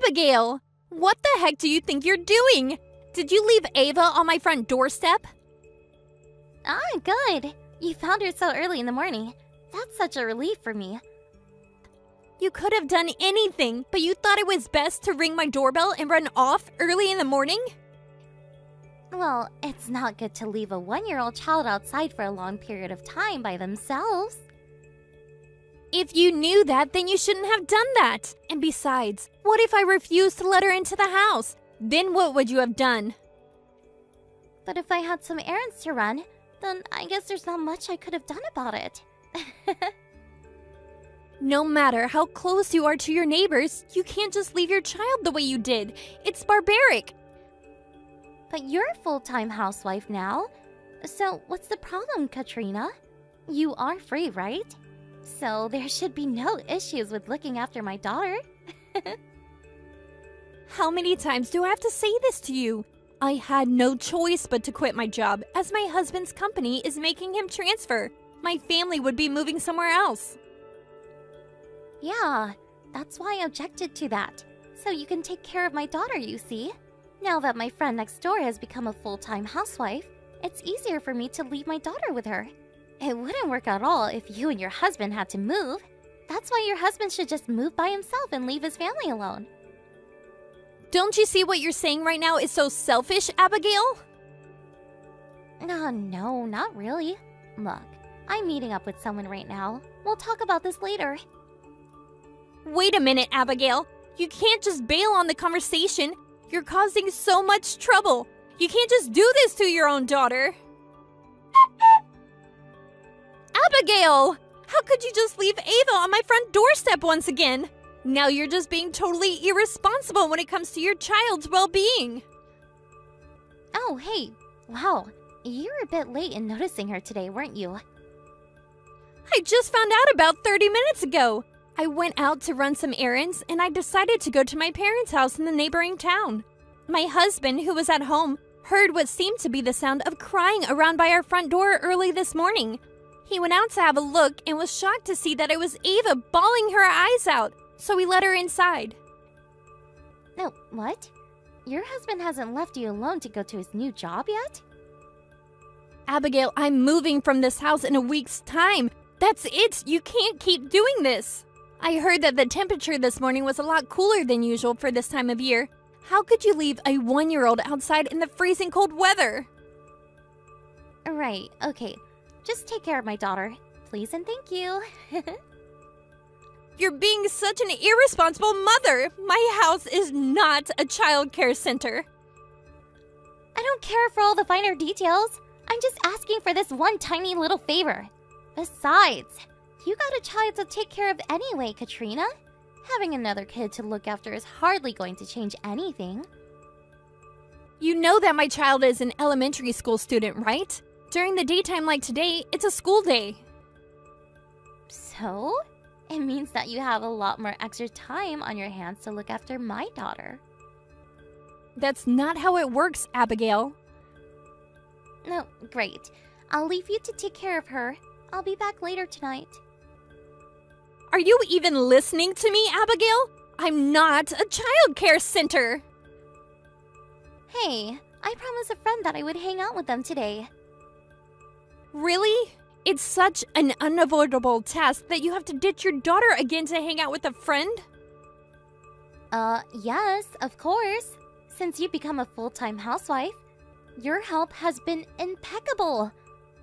Abigail! What the heck do you think you're doing? Did you leave Ava on my front doorstep? Ah, good. You found her so early in the morning. That's such a relief for me. You could have done anything, but you thought it was best to ring my doorbell and run off early in the morning? Well, it's not good to leave a 1-year-old child outside for a long period of time by themselves. If you knew that, then you shouldn't have done that. And besides, what if I refused to let her into the house? Then what would you have done? But if I had some errands to run, then I guess there's not much I could have done about it. No matter how close you are to your neighbors, you can't just leave your child the way you did. It's barbaric. But you're a full-time housewife now. So what's the problem, Katrina? You are free, right? So there should be no issues with looking after my daughter. How many times do I have to say this to you? I had no choice but to quit my job, as my husband's company is making him transfer. My family would be moving somewhere else. Yeah, that's why I objected to that. So you can take care of my daughter, you see. Now that my friend next door has become a full-time housewife, it's easier for me to leave my daughter with her. It wouldn't work at all if you and your husband had to move. That's why your husband should just move by himself and leave his family alone. Don't you see what you're saying right now is so selfish, Abigail? No, not really. Look, I'm meeting up with someone right now. We'll talk about this later. Wait a minute, Abigail. You can't just bail on the conversation. You're causing so much trouble. You can't just do this to your own daughter. Abigail! How could you just leave Ava on my front doorstep once again? Now you're just being totally irresponsible when it comes to your child's well-being. Oh, hey. Wow. You were a bit late in noticing her today, weren't you? I just found out about 30 minutes ago. I went out to run some errands and I decided to go to my parents' house in the neighboring town. My husband, who was at home, heard what seemed to be the sound of crying around by our front door early this morning. He went out to have a look and was shocked to see that it was Ava bawling her eyes out, so we let her inside. No, what? Your husband hasn't left you alone to go to his new job yet? Abigail, I'm moving from this house in a week's time. That's it. You can't keep doing this. I heard that the temperature this morning was a lot cooler than usual for this time of year. How could you leave a 1-year-old outside in the freezing cold weather? Right, okay. Just take care of my daughter, please and thank you. You're being such an irresponsible mother. My house is not a child care center. I don't care for all the finer details. I'm just asking for this one tiny little favor. Besides, you got a child to take care of anyway, Katrina. Having another kid to look after is hardly going to change anything. You know that my child is an elementary school student, right? During the daytime like today, it's a school day. So? It means that you have a lot more extra time on your hands to look after my daughter. That's not how it works, Abigail. No, great. I'll leave you to take care of her. I'll be back later tonight. Are you even listening to me, Abigail? I'm not a child care center. Hey, I promised a friend that I would hang out with them today. Really? It's such an unavoidable task that you have to ditch your daughter again to hang out with a friend? Yes, of course. Since you've become a full-time housewife, your help has been impeccable.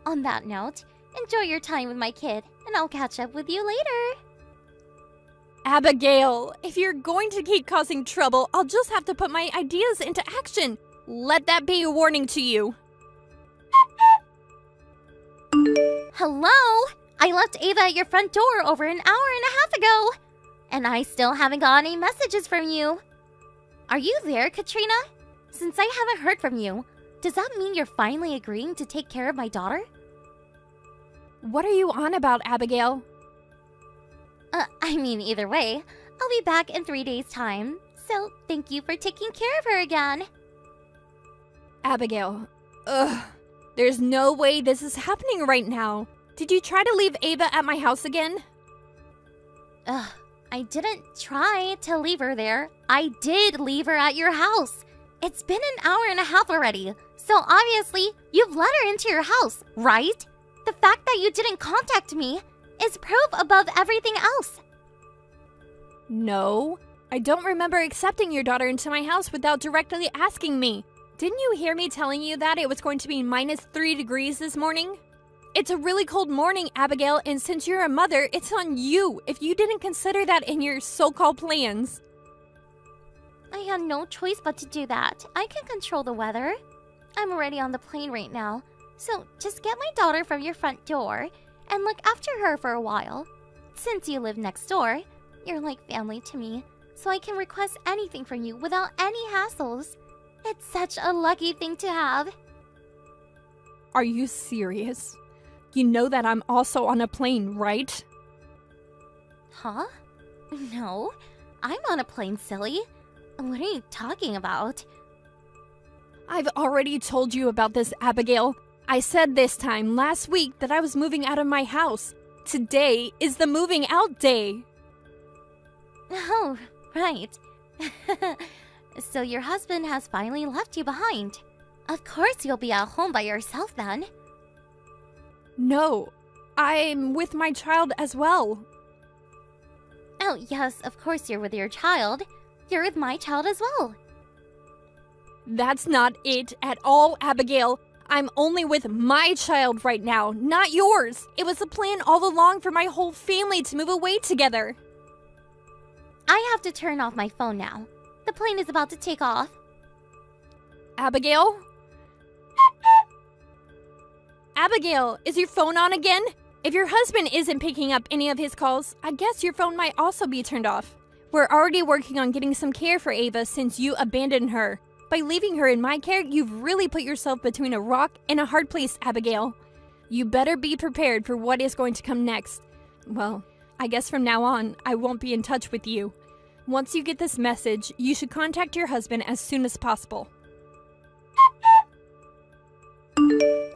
On that note, enjoy your time with my kid, and I'll catch up with you later. Abigail, if you're going to keep causing trouble, I'll just have to put my ideas into action. Let that be a warning to you. Hello? I left Ava at your front door over an hour and a half ago, and I still haven't got any messages from you. Are you there, Katrina? Since I haven't heard from you, does that mean you're finally agreeing to take care of my daughter? What are you on about, Abigail? I mean, either way, I'll be back in 3 days' time, so thank you for taking care of her again. Abigail, there's no way this is happening right now. Did you try to leave Ava at my house again? I didn't try to leave her there. I did leave her at your house. It's been an hour and a half already, so obviously you've let her into your house, right? The fact that you didn't contact me is proof above everything else. No, I don't remember accepting your daughter into my house without directly asking me. Didn't you hear me telling you that it was going to be -3 degrees this morning? It's a really cold morning, Abigail, and since you're a mother, it's on you if you didn't consider that in your so-called plans. I had no choice but to do that. I can control the weather. I'm already on the plane right now, so just get my daughter from your front door and look after her for a while. Since you live next door, you're like family to me, so I can request anything from you without any hassles. It's such a lucky thing to have. Are you serious? You know that I'm also on a plane, right? Huh? No, I'm on a plane, silly. What are you talking about? I've already told you about this, Abigail. I said this time last week that I was moving out of my house. Today is the moving out day. Oh, right. So your husband has finally left you behind. Of course you'll be at home by yourself then. No, I'm with my child as well. Oh, yes, of course you're with your child. You're with my child as well. That's not it at all, Abigail. I'm only with my child right now, not yours. It was the plan all along for my whole family to move away together. I have to turn off my phone now. The plane is about to take off. Abigail? Abigail, is your phone on again? If your husband isn't picking up any of his calls, I guess your phone might also be turned off. We're already working on getting some care for Ava since you abandoned her. By leaving her in my care, you've really put yourself between a rock and a hard place, Abigail. You better be prepared for what is going to come next. Well, I guess from now on, I won't be in touch with you. Once you get this message, you should contact your husband as soon as possible.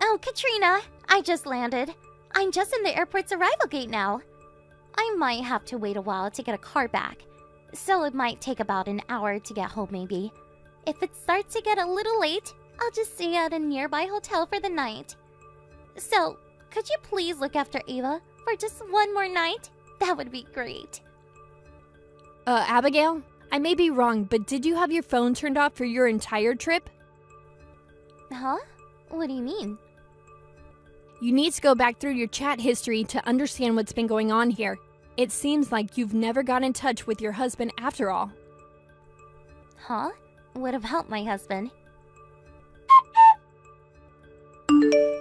Oh, Katrina, I just landed. I'm just in the airport's arrival gate now. I might have to wait a while to get a car back, so it might take about an hour to get home maybe. If it starts to get a little late, I'll just stay at a nearby hotel for the night. So, could you please look after Ava for just one more night? That would be great. Abigail? I may be wrong, but did you have your phone turned off for your entire trip? Huh? What do you mean? You need to go back through your chat history to understand what's been going on here. It seems like you've never got in touch with your husband after all. Huh? What about my husband?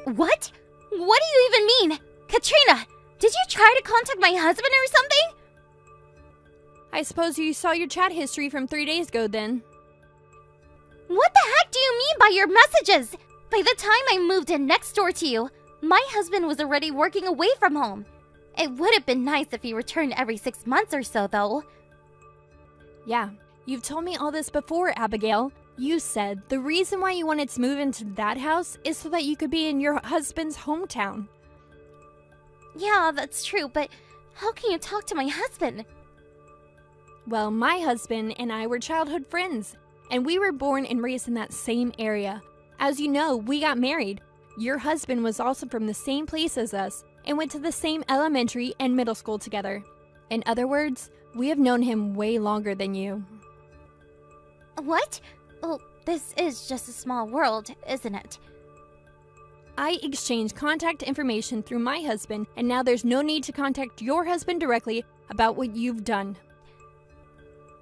What? What do you even mean? Katrina, did you try to contact my husband or something? I suppose you saw your chat history from 3 days ago then. What the heck do you mean by your messages? By the time I moved in next door to you, my husband was already working away from home. It would have been nice if he returned every 6 months or so, though. Yeah, you've told me all this before, Abigail. You said the reason why you wanted to move into that house is so that you could be in your husband's hometown. Yeah, that's true, but how can you talk to my husband? Well, my husband and I were childhood friends, and we were born and raised in that same area. As you know, we got married. Your husband was also from the same place as us and went to the same elementary and middle school together. In other words, we have known him way longer than you. What? Well, this is just a small world, isn't it? I exchanged contact information through my husband, and now there's no need to contact your husband directly about what you've done.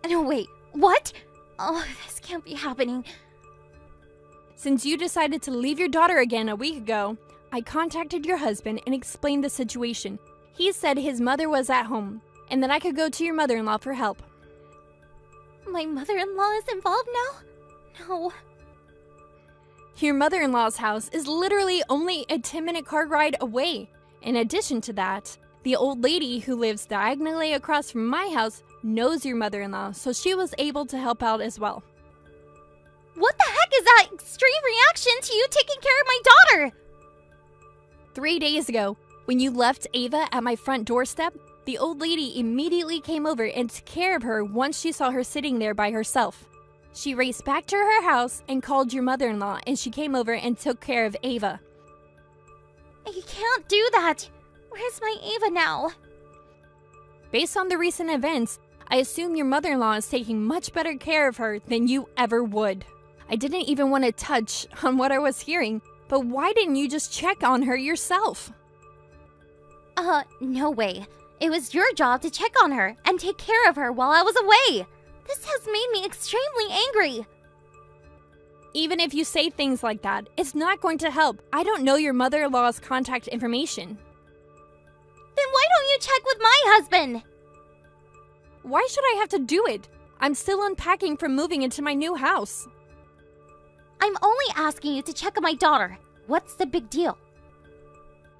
No, wait, what? Oh, this can't be happening. Since you decided to leave your daughter again a week ago, I contacted your husband and explained the situation. He said his mother was at home, and that I could go to your mother-in-law for help. My mother-in-law is involved now? No. Your mother-in-law's house is literally only a 10-minute car ride away. In addition to that, the old lady who lives diagonally across from my house knows your mother-in-law, so she was able to help out as well. What the heck is that extreme reaction to you taking care of my daughter? 3 days ago, when you left Ava at my front doorstep, The old lady immediately came over and took care of her once she saw her sitting there by herself. She raced back to her house and called your mother-in-law, and she came over and took care of Ava. You can't do that! Where's my Ava now? Based on the recent events, I assume your mother-in-law is taking much better care of her than you ever would. I didn't even want to touch on what I was hearing, but why didn't you just check on her yourself? No way. It was your job to check on her and take care of her while I was away. This has made me extremely angry. Even if you say things like that, it's not going to help. I don't know your mother-in-law's contact information. Then why don't you check with my husband? Why should I have to do it? I'm still unpacking from moving into my new house. I'm only asking you to check on my daughter. What's the big deal?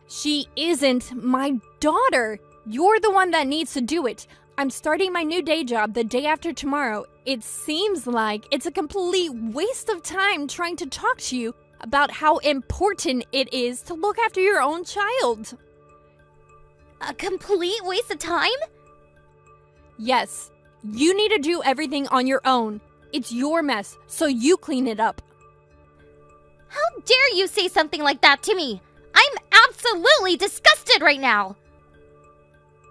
She isn't my daughter. You're the one that needs to do it. I'm starting my new day job the day after tomorrow. It seems like it's a complete waste of time trying to talk to you about how important it is to look after your own child. A complete waste of time? Yes, you need to do everything on your own. It's your mess, so you clean it up. How dare you say something like that to me? I'm absolutely disgusted right now.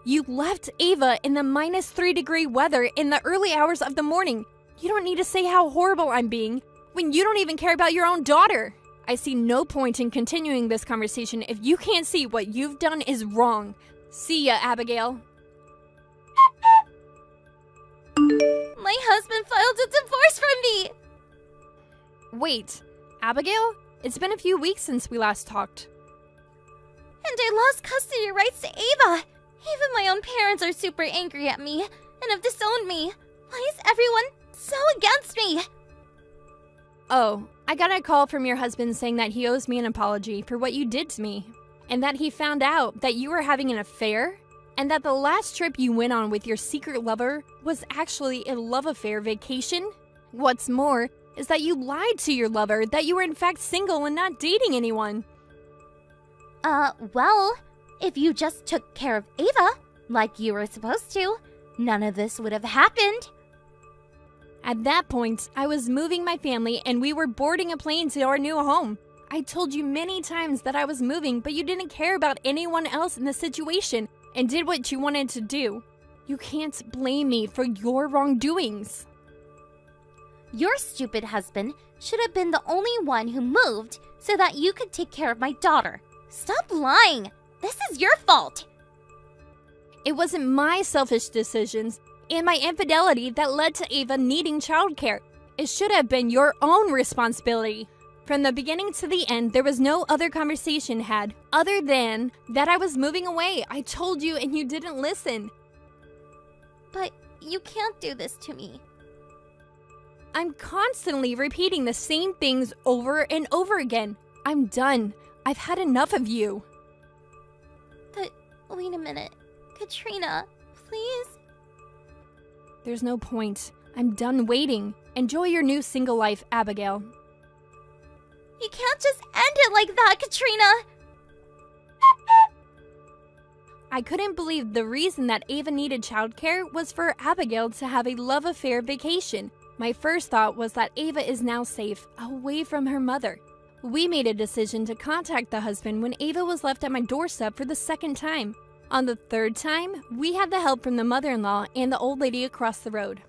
You left Ava in the -3-degree weather in the early hours of the morning. You don't need to say how horrible I'm being when you don't even care about your own daughter. I see no point in continuing this conversation if you can't see what you've done is wrong. See ya, Abigail. My husband filed a divorce from me. Wait, Abigail? It's been a few weeks since we last talked. And I lost custody rights to Ava. Even my own parents are super angry at me and have disowned me. Why is everyone so against me? Oh, I got a call from your husband saying that he owes me an apology for what you did to me, and that he found out that you were having an affair, and that the last trip you went on with your secret lover was actually a love affair vacation. What's more is that you lied to your lover that you were in fact single and not dating anyone. Well, if you just took care of Ava, like you were supposed to, none of this would have happened. At that point, I was moving my family and we were boarding a plane to our new home. I told you many times that I was moving, but you didn't care about anyone else in the situation and did what you wanted to do. You can't blame me for your wrongdoings. Your stupid husband should have been the only one who moved so that you could take care of my daughter. Stop lying! This is your fault! It wasn't my selfish decisions and my infidelity that led to Ava needing childcare. It should have been your own responsibility. From the beginning to the end, there was no other conversation had, other than that I was moving away. I told you and you didn't listen. But you can't do this to me. I'm constantly repeating the same things over and over again. I'm done. I've had enough of you. But wait a minute. Katrina, please? There's no point. I'm done waiting. Enjoy your new single life, Abigail. You can't just end it like that, Katrina! I couldn't believe the reason that Ava needed childcare was for Abigail to have a love affair vacation. My first thought was that Ava is now safe, away from her mother. We made a decision to contact the husband when Ava was left at my doorstep for the second time. On the third time, we had the help from the mother-in-law and the old lady across the road.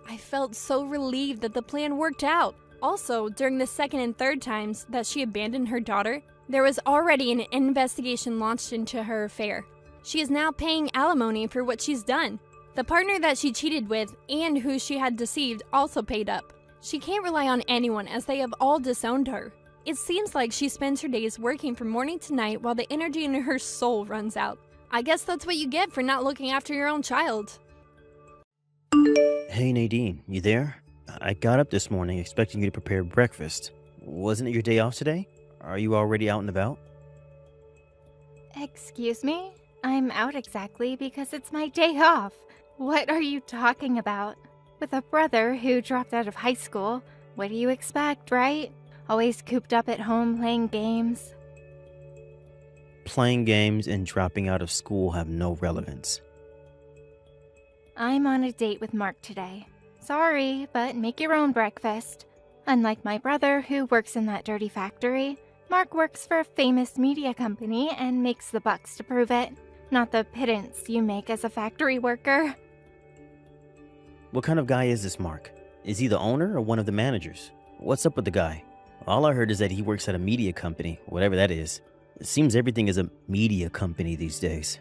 I felt so relieved that the plan worked out. Also, during the second and third times that she abandoned her daughter, there was already an investigation launched into her affair. She is now paying alimony for what she's done. The partner that she cheated with and who she had deceived also paid up. She can't rely on anyone as they have all disowned her. It seems like she spends her days working from morning to night while the energy in her soul runs out. I guess that's what you get for not looking after your own child. Hey Nadine, you there? I got up this morning expecting you to prepare breakfast. Wasn't it your day off today? Are you already out and about? Excuse me? I'm out exactly because it's my day off. What are you talking about? With a brother who dropped out of high school, what do you expect, right? Always cooped up at home playing games. Playing games and dropping out of school have no relevance. I'm on a date with Mark today. Sorry, but make your own breakfast. Unlike my brother, who works in that dirty factory, Mark works for a famous media company and makes the bucks to prove it. Not the pittance you make as a factory worker. What kind of guy is this Mark? Is he the owner or one of the managers? What's up with the guy? All I heard is that he works at a media company, whatever that is. It seems everything is a media company these days.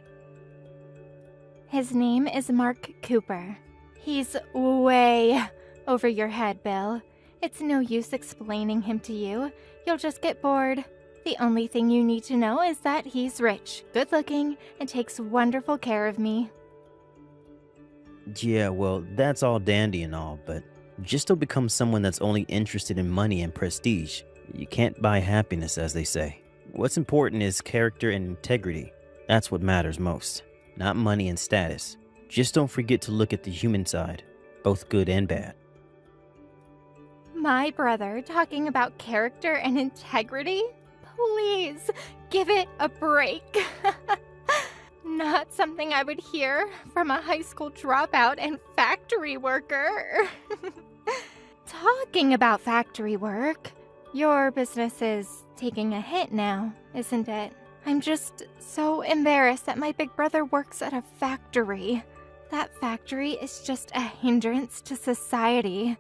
His name is Mark Cooper. He's way over your head, Bill. It's no use explaining him to you. You'll just get bored. The only thing you need to know is that he's rich, good-looking, and takes wonderful care of me. Yeah, well, that's all dandy and all, but just don't become someone that's only interested in money and prestige. You can't buy happiness, as they say. What's important is character and integrity. That's what matters most, not money and status. Just don't forget to look at the human side, both good and bad. My brother talking about character and integrity? Please, give it a break. Not something I would hear from a high school dropout and factory worker. Talking about factory work, your business is taking a hit now, isn't it? I'm just so embarrassed that my big brother works at a factory. That factory is just a hindrance to society.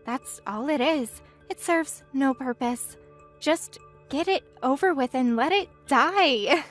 That's all it is. It serves no purpose. Just get it over with and let it die.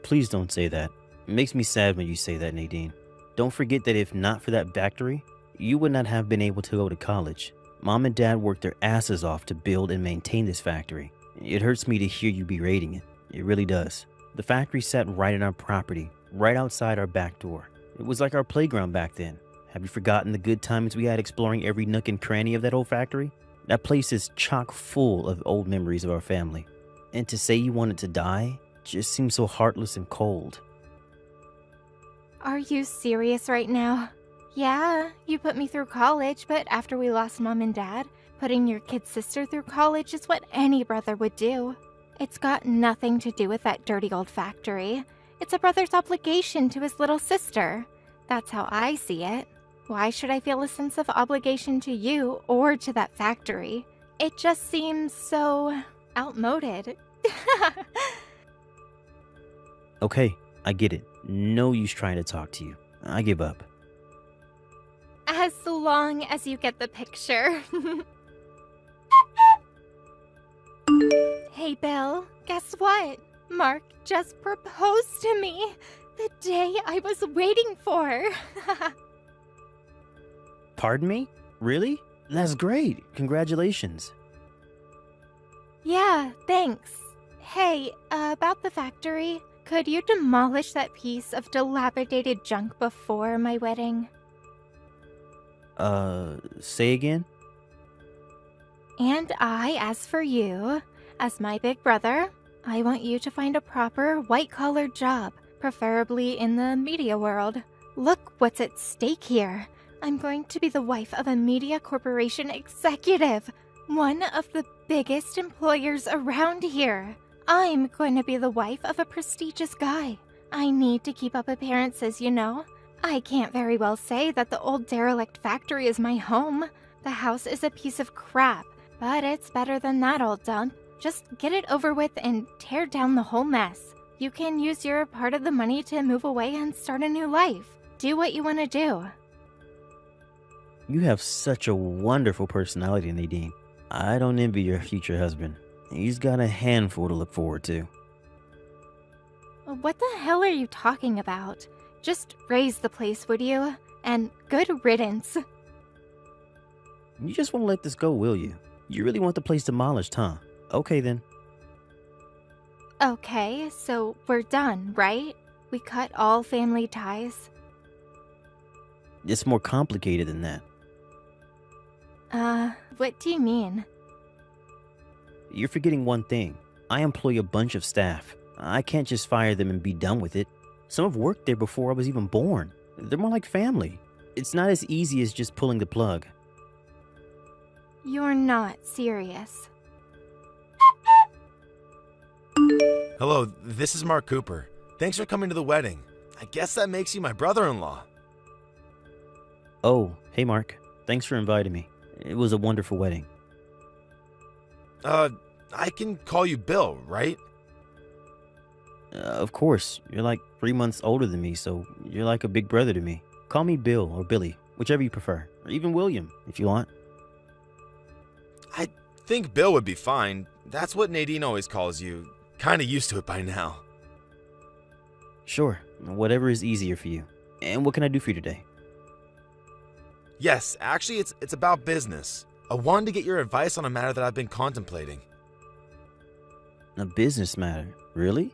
Please don't say that. It makes me sad when you say that, Nadine. Don't forget that if not for that factory, you would not have been able to go to college. Mom and Dad worked their asses off to build and maintain this factory. It hurts me to hear you berating it. It really does. The factory sat right in our property, right outside our back door. It was like our playground back then. Have you forgotten the good times we had exploring every nook and cranny of that old factory? That place is chock full of old memories of our family. And to say you wanted to die just seems so heartless and cold. Are you serious right now? Yeah, you put me through college, but after we lost Mom and Dad, putting your kid sister through college is what any brother would do. It's got nothing to do with that dirty old factory. It's a brother's obligation to his little sister. That's how I see it. Why should I feel a sense of obligation to you or to that factory? It just seems so outmoded. Okay, I get it. No use trying to talk to you. I give up. As long as you get the picture. Hey, Bill, guess what? Mark just proposed to me. The day I was waiting for. Pardon me? Really? That's great. Congratulations. Yeah, thanks. Hey, about the factory, could you demolish that piece of dilapidated junk before my wedding? Say again? And as for you, as my big brother, I want you to find a proper white-collar job, preferably in the media world. Look what's at stake here. I'm going to be the wife of a media corporation executive, one of the biggest employers around here. I'm going to be the wife of a prestigious guy. I need to keep up appearances, you know. I can't very well say that the old derelict factory is my home. The house is a piece of crap, but it's better than that old dump. Just get it over with and tear down the whole mess. You can use your part of the money to move away and start a new life. Do what you want to do. You have such a wonderful personality, Nadine. I don't envy your future husband. He's got a handful to look forward to. What the hell are you talking about? Just raise the place, would you? And good riddance. You just won't let this go, will you? You really want the place demolished, huh? Okay, then. Okay, so we're done, right? We cut all family ties. It's more complicated than that. What do you mean? You're forgetting one thing. I employ a bunch of staff. I can't just fire them and be done with it. Some have worked there before I was even born. They're more like family. It's not as easy as just pulling the plug. You're not serious. Hello, this is Mark Cooper. Thanks for coming to the wedding. I guess that makes you my brother-in-law. Oh, hey Mark. Thanks for inviting me. It was a wonderful wedding. I can call you Bill, right? Of course. You're like 3 months older than me, so you're like a big brother to me. Call me Bill or Billy, whichever you prefer. Or even William, if you want. I think Bill would be fine. That's what Nadine always calls you. Kinda used to it by now. Sure. Whatever is easier for you. And what can I do for you today? Yes, actually, it's about business. I wanted to get your advice on a matter that I've been contemplating. A business matter? Really?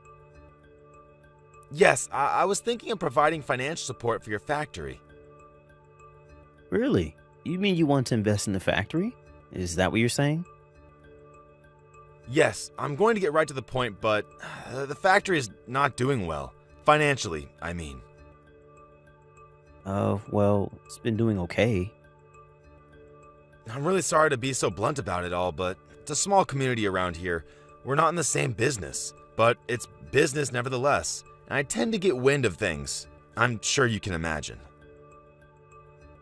Yes, I was thinking of providing financial support for your factory. Really? You mean you want to invest in the factory? Is that what you're saying? Yes, I'm going to get right to the point, but the factory is not doing well. Financially, I mean. Well, it's been doing okay. I'm really sorry to be so blunt about it all, but it's a small community around here. We're not in the same business, but it's business nevertheless, and I tend to get wind of things. I'm sure you can imagine.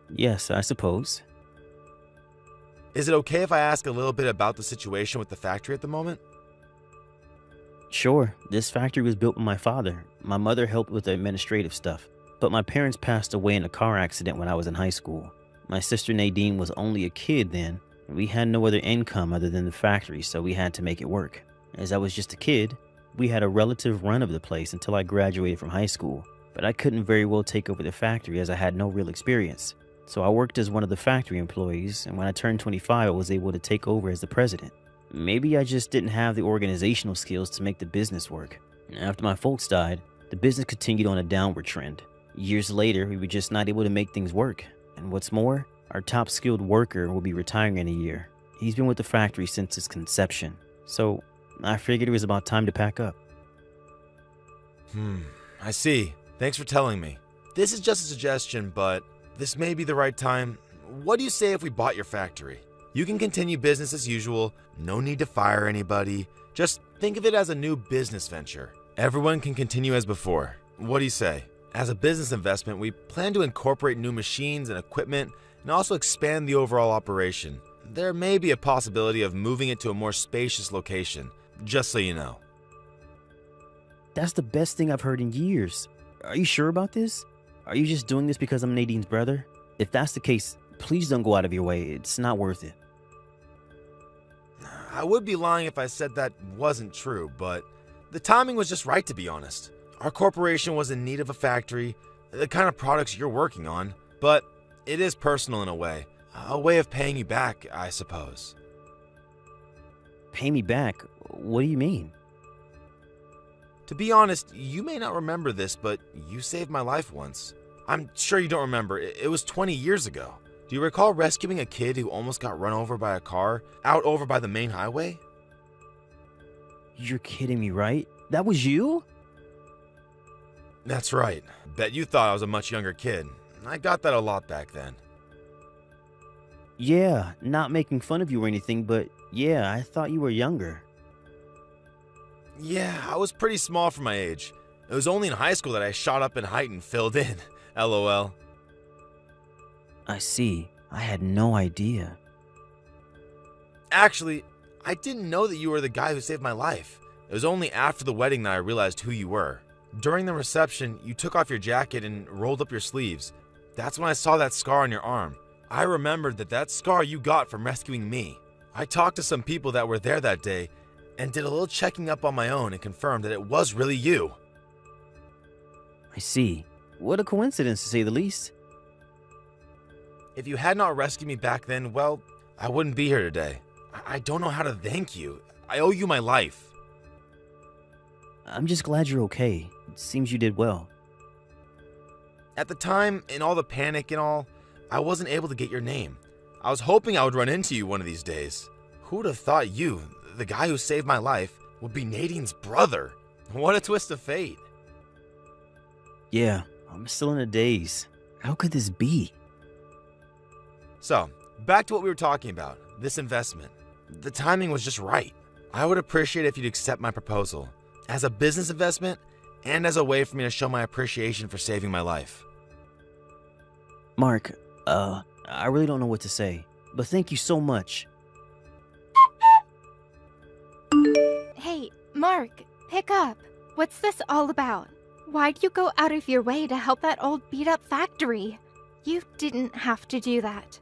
Yes, I suppose. Is it okay if I ask a little bit about the situation with the factory at the moment? Sure, this factory was built by my father. My mother helped with the administrative stuff, but my parents passed away in a car accident when I was in high school. My sister Nadine was only a kid then, and we had no other income other than the factory, so we had to make it work. As I was just a kid, we had a relative run of the place until I graduated from high school, but I couldn't very well take over the factory as I had no real experience. So I worked as one of the factory employees, and when I turned 25, I was able to take over as the president. Maybe I just didn't have the organizational skills to make the business work. After my folks died, the business continued on a downward trend. Years later, we were just not able to make things work. And what's more, our top skilled worker will be retiring in a year. He's been with the factory since its conception. So I figured it was about time to pack up. I see. Thanks for telling me. This is just a suggestion, but this may be the right time. What do you say if we bought your factory? You can continue business as usual, no need to fire anybody. Just think of it as a new business venture. Everyone can continue as before. What do you say? As a business investment, we plan to incorporate new machines and equipment and also expand the overall operation. There may be a possibility of moving it to a more spacious location, just so you know. That's the best thing I've heard in years. Are you sure about this? Are you just doing this because I'm Nadine's brother? If that's the case, please don't go out of your way. It's not worth it. I would be lying if I said that wasn't true, but the timing was just right, to be honest. Our corporation was in need of a factory, the kind of products you're working on, but it is personal in a way of paying you back, I suppose. Pay me back? What do you mean? To be honest, you may not remember this, but you saved my life once. I'm sure you don't remember. It was 20 years ago. Do you recall rescuing a kid who almost got run over by a car out over by the main highway? You're kidding me, right? That was you? That's right. Bet you thought I was a much younger kid. I got that a lot back then. Yeah, not making fun of you or anything, but yeah, I thought you were younger. Yeah, I was pretty small for my age. It was only in high school that I shot up in height and filled in. LOL. I see. I had no idea. Actually, I didn't know that you were the guy who saved my life. It was only after the wedding that I realized who you were. During the reception, you took off your jacket and rolled up your sleeves. That's when I saw that scar on your arm. I remembered that scar you got from rescuing me. I talked to some people that were there that day and did a little checking up on my own and confirmed that it was really you. I see. What a coincidence, to say the least. If you had not rescued me back then, well, I wouldn't be here today. I don't know how to thank you. I owe you my life. I'm just glad you're okay. It seems you did well. At the time, in all the panic and all, I wasn't able to get your name. I was hoping I would run into you one of these days. Who would have thought you, the guy who saved my life, would be Nadine's brother? What a twist of fate. Yeah, I'm still in a daze. How could this be? So, back to what we were talking about, this investment. The timing was just right. I would appreciate if you'd accept my proposal. As a business investment, and as a way for me to show my appreciation for saving my life. Mark, I really don't know what to say, but thank you so much. Hey, Mark, pick up. What's this all about? Why'd you go out of your way to help that old beat-up factory? You didn't have to do that.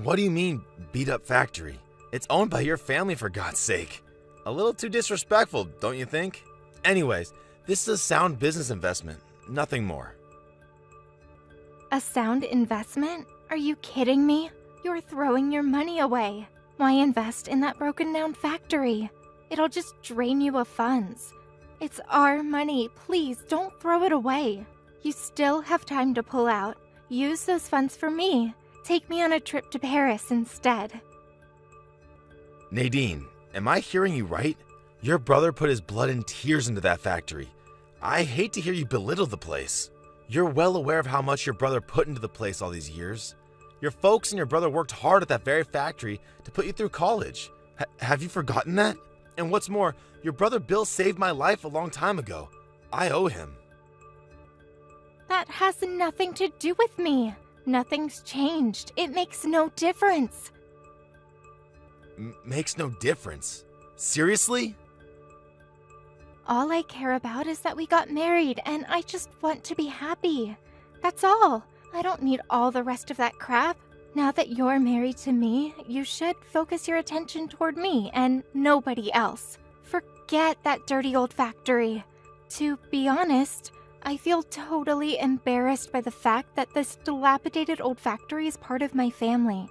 What do you mean, beat-up factory? It's owned by your family, for God's sake. A little too disrespectful, don't you think? Anyways, this is a sound business investment, nothing more. A sound investment? Are you kidding me? You're throwing your money away. Why invest in that broken-down factory? It'll just drain you of funds. It's our money. Please, don't throw it away. You still have time to pull out. Use those funds for me. Take me on a trip to Paris instead. Nadine, am I hearing you right? Your brother put his blood and tears into that factory. I hate to hear you belittle the place. You're well aware of how much your brother put into the place all these years. Your folks and your brother worked hard at that very factory to put you through college. Have you forgotten that? And what's more, your brother Bill saved my life a long time ago. I owe him. That has nothing to do with me. Nothing's changed. It makes no difference. Makes no difference? Seriously? All I care about is that we got married, and I just want to be happy. That's all. I don't need all the rest of that crap. Now that you're married to me, you should focus your attention toward me and nobody else. Forget that dirty old factory. To be honest, I feel totally embarrassed by the fact that this dilapidated old factory is part of my family.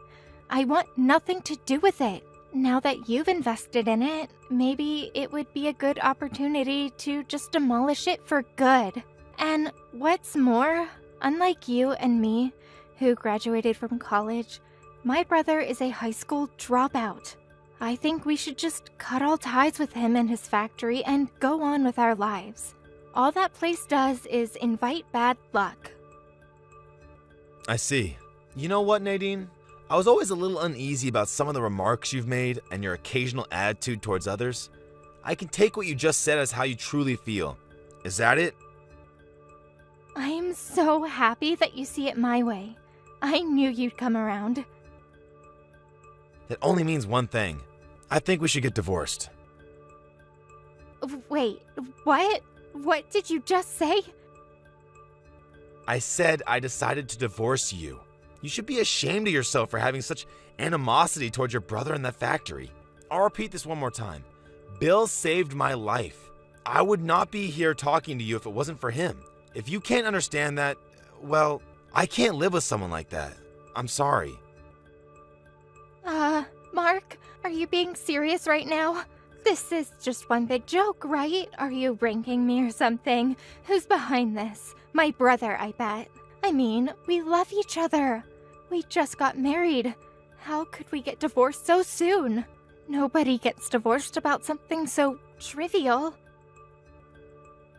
I want nothing to do with it. Now that you've invested in it, maybe it would be a good opportunity to just demolish it for good. And what's more, unlike you and me, who graduated from college, my brother is a high school dropout. I think we should just cut all ties with him and his factory and go on with our lives. All that place does is invite bad luck. I see. You know what, Nadine? I was always a little uneasy about some of the remarks you've made and your occasional attitude towards others. I can take what you just said as how you truly feel. Is that it? I'm so happy that you see it my way. I knew you'd come around. That only means one thing. I think we should get divorced. Wait, what? What did you just say? I said I decided to divorce you. You should be ashamed of yourself for having such animosity towards your brother in that factory. I'll repeat this one more time. Bill saved my life. I would not be here talking to you if it wasn't for him. If you can't understand that, well, I can't live with someone like that. I'm sorry. Mark, are you being serious right now? This is just one big joke, right? Are you ranking me or something? Who's behind this? My brother, I bet. I mean, we love each other. We just got married. How could we get divorced so soon? Nobody gets divorced about something so trivial.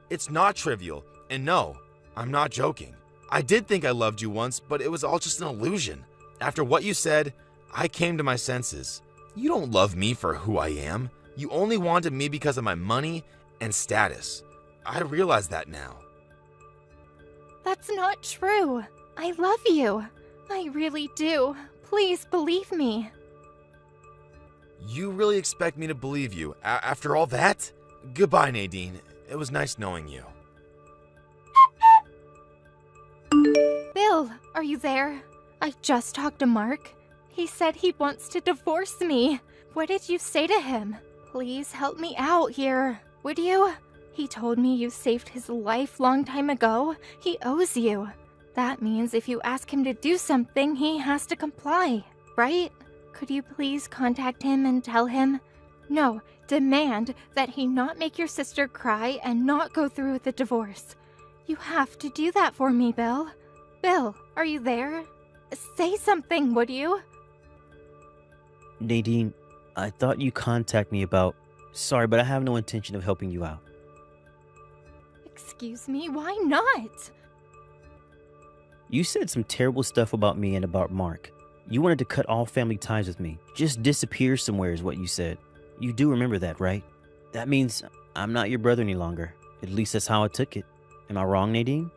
It's not trivial, and no, I'm not joking. I did think I loved you once, but it was all just an illusion. After what you said, I came to my senses. You don't love me for who I am. You only wanted me because of my money and status. I realize that now. That's not true. I love you. I really do. Please believe me. You really expect me to believe you after all that? Goodbye, Nadine. It was nice knowing you. Bill, are you there? I just talked to Mark. He said he wants to divorce me. What did you say to him? Please help me out here, would you? He told me you saved his life long time ago. He owes you. That means if you ask him to do something, he has to comply, right? Could you please contact him and tell him? No, demand that he not make your sister cry and not go through with the divorce. You have to do that for me, Bill. Bill, are you there? Say something, would you? Nadine, I thought you contact me about... Sorry, but I have no intention of helping you out. Excuse me, why not? You said some terrible stuff about me and about Mark. You wanted to cut all family ties with me. Just disappear somewhere is what you said. You do remember that, right? That means I'm not your brother any longer. At least that's how I took it. Am I wrong, Nadine?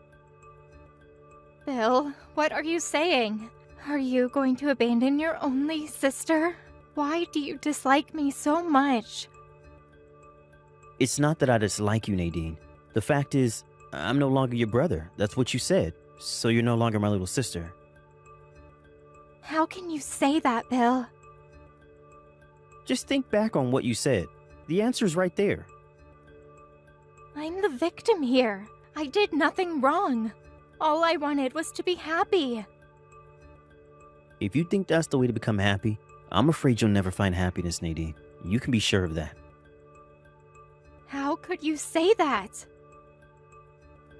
Bill, what are you saying? Are you going to abandon your only sister? Why do you dislike me so much? It's not that I dislike you, Nadine. The fact is, I'm no longer your brother. That's what you said. So you're no longer my little sister. How can you say that, Bill? Just think back on what you said. The answer's right there. I'm the victim here. I did nothing wrong. All I wanted was to be happy. If you think that's the way to become happy, I'm afraid you'll never find happiness, Nadine. You can be sure of that. How could you say that?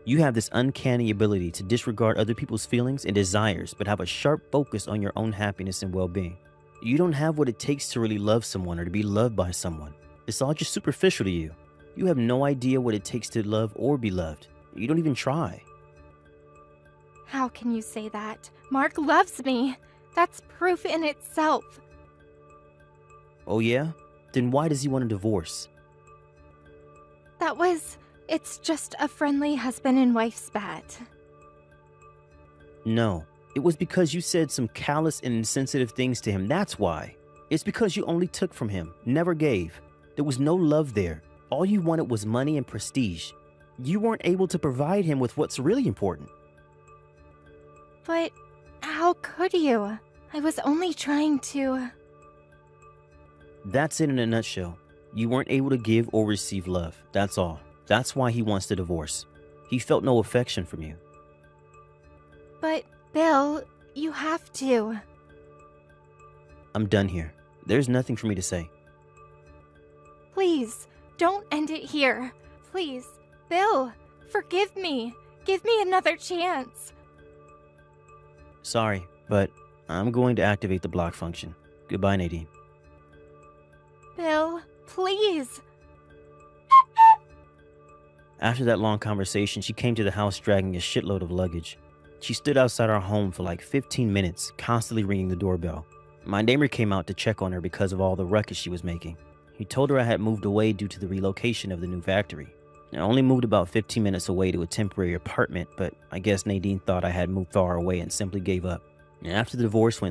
You have this uncanny ability to disregard other people's feelings and desires, but have a sharp focus on your own happiness and well-being. You don't have what it takes to really love someone or to be loved by someone. It's all just superficial to you. You have no idea what it takes to love or be loved. You don't even try. How can you say that? Mark loves me. That's proof in itself. Oh yeah? Then why does he want a divorce? It's just a friendly husband and wife spat. No, it was because you said some callous and insensitive things to him, that's why. It's because you only took from him, never gave. There was no love there. All you wanted was money and prestige. You weren't able to provide him with what's really important. But how could you? I was only trying to... That's it in a nutshell. You weren't able to give or receive love, that's all. That's why he wants the divorce. He felt no affection from you. But, Bill, you have to. I'm done here. There's nothing for me to say. Please, don't end it here. Please, Bill, forgive me. Give me another chance. Sorry, but I'm going to activate the block function. Goodbye, Nadine. Bill, please. After that long conversation, she came to the house dragging a shitload of luggage. She stood outside our home for like 15 minutes, constantly ringing the doorbell. My neighbor came out to check on her because of all the ruckus she was making. He told her I had moved away due to the relocation of the new factory. I only moved about 15 minutes away to a temporary apartment, but I guess Nadine thought I had moved far away and simply gave up. After the divorce went